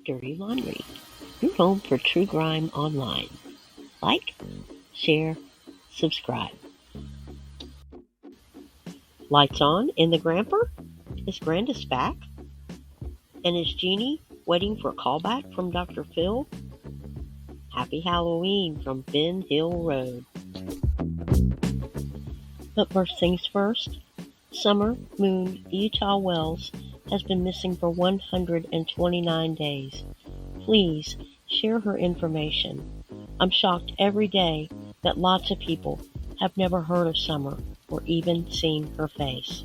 Dirty Laundry, your home for true crime online. Like, share, subscribe. Lights on in the Gramper? Is Grandus back? And is Jeannie waiting for a callback from Dr. Phil? Happy Halloween from Ben Hill Road. But first things first, Summer Moon Utah Wells has been missing for 129 days. Please share her information. I'm shocked every day that lots of people have never heard of Summer or even seen her face.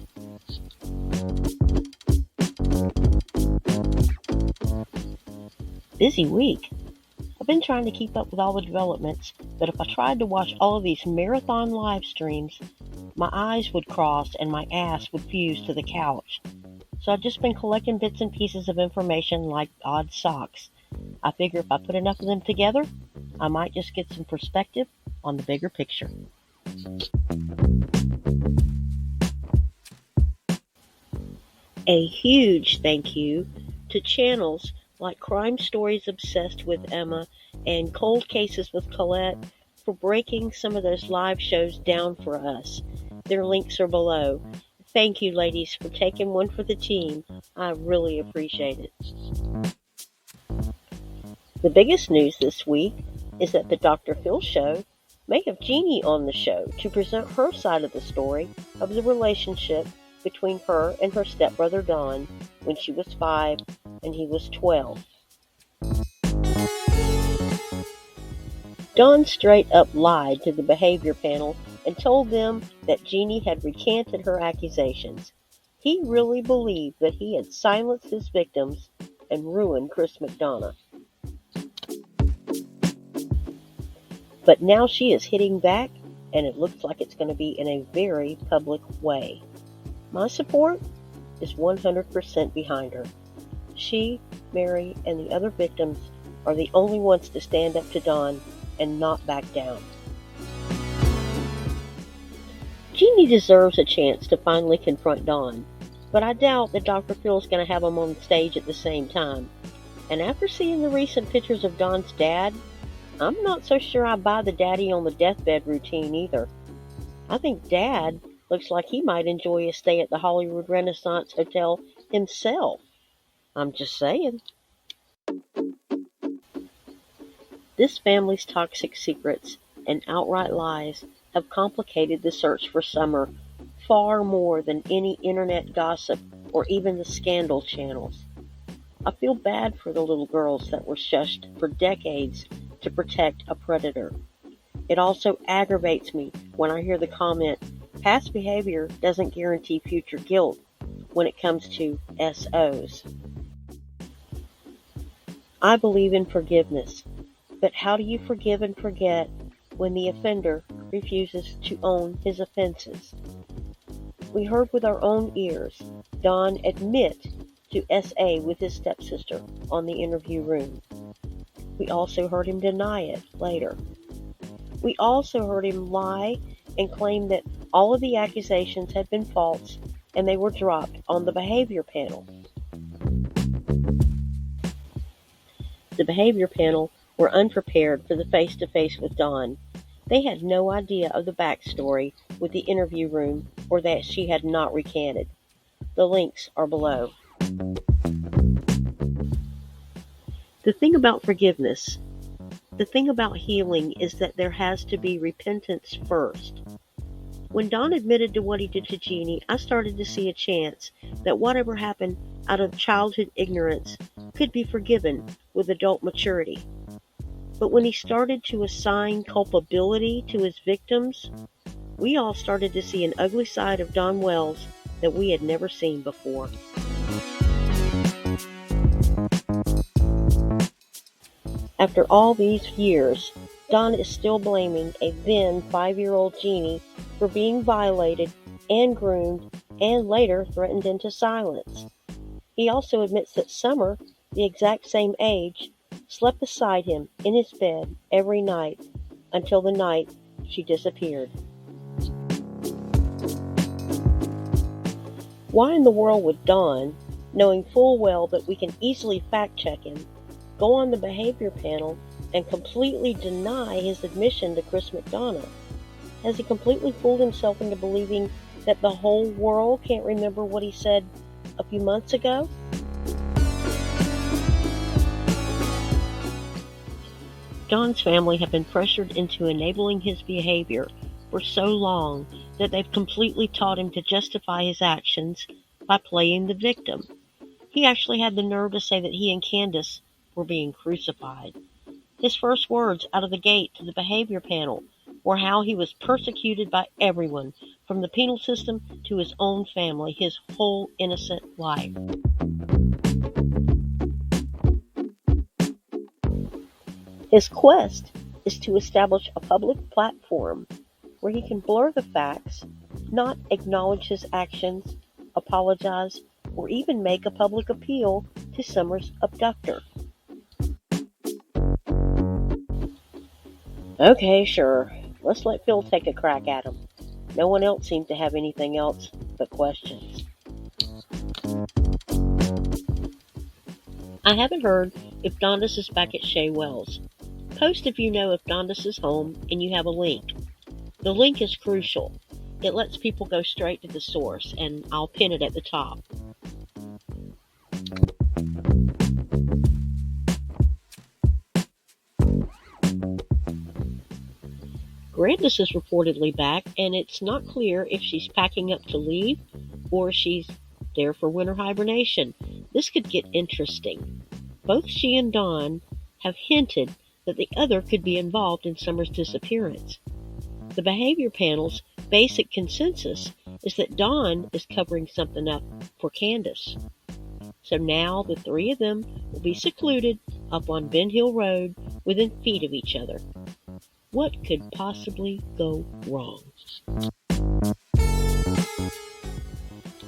Busy week. I've been trying to keep up with all the developments, but if I tried to watch all of these marathon live streams, my eyes would cross and my ass would fuse to the couch. So I've just been collecting bits and pieces of information like odd socks. I figure if I put enough of them together, I might just get some perspective on the bigger picture. A huge thank you to channels like Crime Stories Obsessed with Emma and Cold Cases with Colette for breaking some of those live shows down for us. Their links are below. Thank you, ladies, for taking one for the team. I really appreciate it. The biggest news this week is that the Dr. Phil show may have Jeannie on the show to present her side of the story of the relationship between her and her stepbrother Don when she was 5 and he was 12. Don straight up lied to the behavior panel and told them that Jeannie had recanted her accusations. He really believed that he had silenced his victims and ruined Chris McDonough. But now she is hitting back, and it looks like it's going to be in a very public way. My support is 100% behind her. She, Mary, and the other victims are the only ones to stand up to Don and not back down. Jeannie deserves a chance to finally confront Don, but I doubt that Dr. Phil's going to have him on stage at the same time. And after seeing the recent pictures of Don's dad, I'm not so sure I buy the daddy on the deathbed routine either. I think Dad looks like he might enjoy a stay at the Hollywood Renaissance Hotel himself. I'm just saying. This family's toxic secrets and outright lies have complicated the search for Summer far more than any internet gossip or even the scandal channels. I feel bad for the little girls that were shushed for decades to protect a predator. It also aggravates me when I hear the comment, past behavior doesn't guarantee future guilt when it comes to SOs. I believe in forgiveness, but how do you forgive and forget when the offender refuses to own his offenses? We heard with our own ears Don admit to SA with his stepsister on the interview room. We also heard him deny it later. We also heard him lie and claim that all of the accusations had been false and they were dropped on the behavior panel. The behavior panel were unprepared for the face-to-face with Don. They had no idea of the backstory with the interview room or that she had not recanted. The links are below. The thing about forgiveness, the thing about healing is that there has to be repentance first. When Don admitted to what he did to Jeannie, I started to see a chance that whatever happened out of childhood ignorance could be forgiven with adult maturity. But when he started to assign culpability to his victims, we all started to see an ugly side of Don Wells that we had never seen before. After all these years, Don is still blaming a then 5-year-old Jeannie for being violated and groomed and later threatened into silence. He also admits that Summer, the exact same age, slept beside him in his bed every night until the night she disappeared. Why in the world would Don, knowing full well that we can easily fact-check him, go on the behavior panel and completely deny his admission to Chris McDonough? Has he completely fooled himself into believing that the whole world can't remember what he said a few months ago? Don's family have been pressured into enabling his behavior for so long that they've completely taught him to justify his actions by playing the victim. He actually had the nerve to say that he and Candace were being crucified. His first words out of the gate to the behavior panel were how he was persecuted by everyone, from the penal system to his own family, his whole innocent life. His quest is to establish a public platform where he can blur the facts, not acknowledge his actions, apologize, or even make a public appeal to Summer's abductor. Okay, sure. Let's let Phil take a crack at him. No one else seemed to have anything else but questions. I haven't heard if Grandus is back at Shea Wells. Post if you know if Grandus is home and you have a link. The link is crucial. It lets people go straight to the source, and I'll pin it at the top. Grandus is reportedly back, and it's not clear if she's packing up to leave or she's there for winter hibernation. This could get interesting. Both she and Don have hinted that the other could be involved in Summer's disappearance. The behavior panel's basic consensus is that Don is covering something up for Candace. So now the three of them will be secluded up on Ben Hill Road within feet of each other. What could possibly go wrong?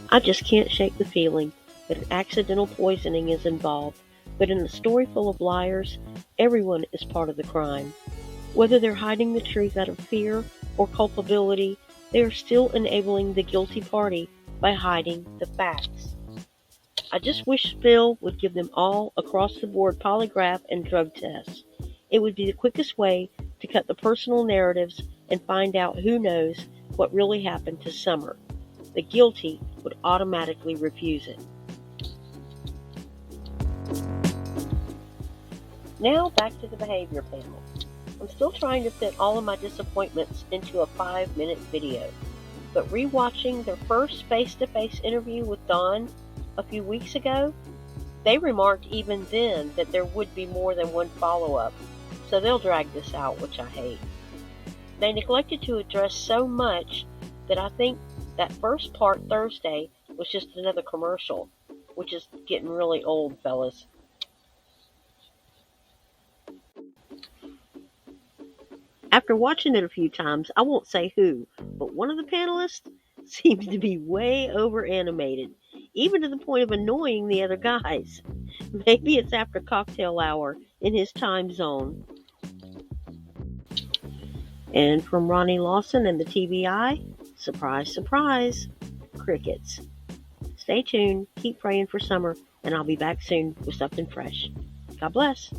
I just can't shake the feeling that an accidental poisoning is involved, but in a story full of liars, everyone is part of the crime. Whether they're hiding the truth out of fear or culpability, they are still enabling the guilty party by hiding the facts. I just wish Phil would give them all across-the-board polygraph and drug tests. It would be the quickest way to cut the personal narratives and find out who knows what really happened to Summer. The guilty would automatically refuse it. Now back to the behavior panel. I'm still trying to fit all of my disappointments into a 5-minute video, but rewatching their first face-to-face interview with Don a few weeks ago, they remarked even then that there would be more than one follow-up, so they'll drag this out, which I hate. They neglected to address so much that I think that first part Thursday was just another commercial, which is getting really old, fellas. After watching it a few times, I won't say who, but one of the panelists seems to be way over animated, even to the point of annoying the other guys. Maybe it's after cocktail hour in his time zone. And from Ronnie Lawson and the TBI, surprise, surprise, crickets. Stay tuned, keep praying for Summer, and I'll be back soon with something fresh. God bless.